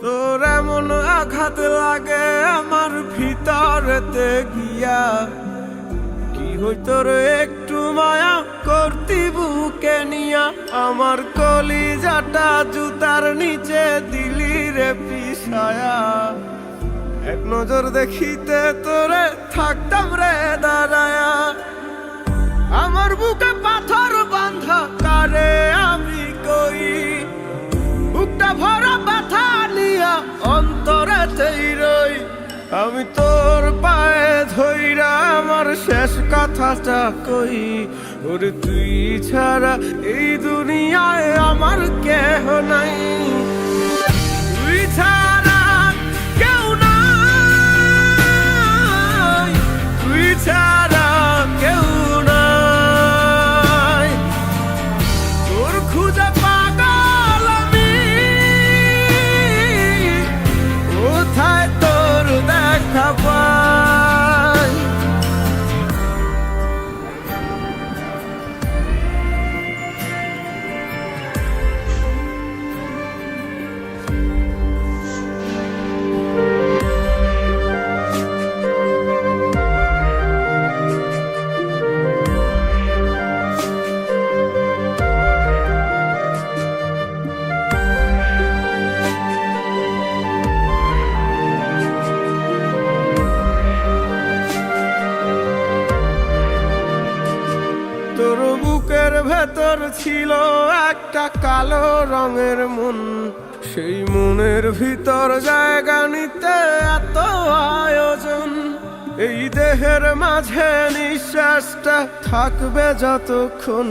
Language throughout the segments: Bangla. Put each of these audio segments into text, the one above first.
তোর এমন আঘাত লাগে আমার ভিতরেতে গিয়া, কি হইতো রে একটু মায়া করতি বুকে নিয়া। আমার কলিজাটা জুতার নিচে দিলি রে পিছায়া। এক নজর দেখিতে তোরে থাকতাম রে দাঁড়ায়া। আমার বুকে পাথর বাঁধা কারে আমি কই, বুকটা ভরা ব্যথা নিয়া অন্তরেতেই রই। আমি তোর পায়ে ধইরা আমার শেষ কথাটা কই, ওরে তুই ছাড়া এই দুনিয়ায় আমার কেহ নাই। তুই ছাড়া কেউ নাই, তুই ছাড়া কেউ নাই। তোর খুঁজে পাগল আমি, কোথায় তোর দেখা পাই। তোর বুকের ভেতর ছিল একটা কালো রঙের মন, সেই মনের ভিতর জায়গা নিতে এত আয়োজন। এই দেহের মাঝে নিঃশ্বাসটা থাকবে যতক্ষণ,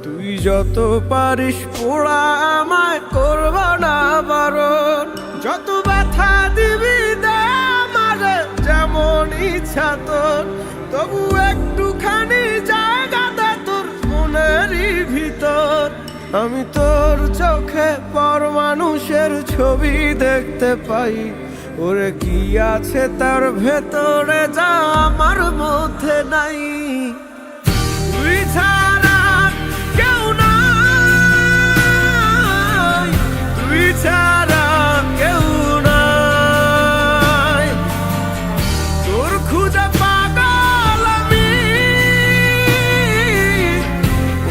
তুই যত পারিস পোড়া আমায় করব না বারণ। যত ব্যথা দিবি দে আমারে যেমন ইচ্ছা তোর, তবু একটুখানি জায়গা দে তোর মনেরই ভিতর। আমি তোর চোখে পর মানুষের ছবি দেখতে পাই, ওরে কি আছে তার ভেতরে যা আমার মধ্যে নাই। তুই ছাড়া কেউ নাই, তুই ছাড়া কেউ নাই। তোর খুঁজে পাগল আমি,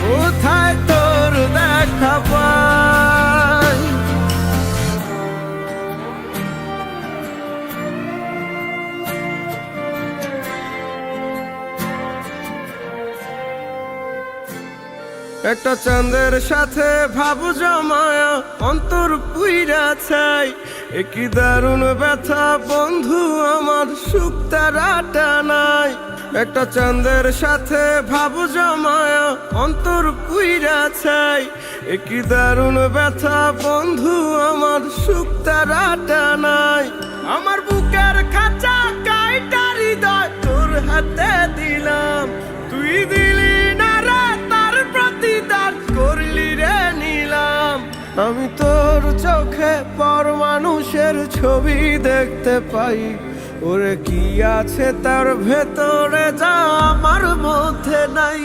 কোথায় তোর দেখা পাই। একটা চাঁদের সাথে ভাবু জমায়া অন্তর পুইরা ছাই, একই দারুণ ব্যথা বন্ধু আমার সুখ তারাটা নাই। একটা চাঁদের সাথে ভাবু জমায়া অন্তর পুইরা ছাই, একই দারুণ ব্যথা বন্ধু আমার সুখ তারাটা নাই। আমার বুকের খাঁচা কাইটা হৃদয় তোর হাতে দিলাম, তুই দিলি না রে তার প্রতিদান করলি রে নিলাম। আমি তোর চোখে পর মানুষের ছবি দেখতে পাই, ওরে কি আছে তার ভেতরে যা আমার মধ্যে নাই।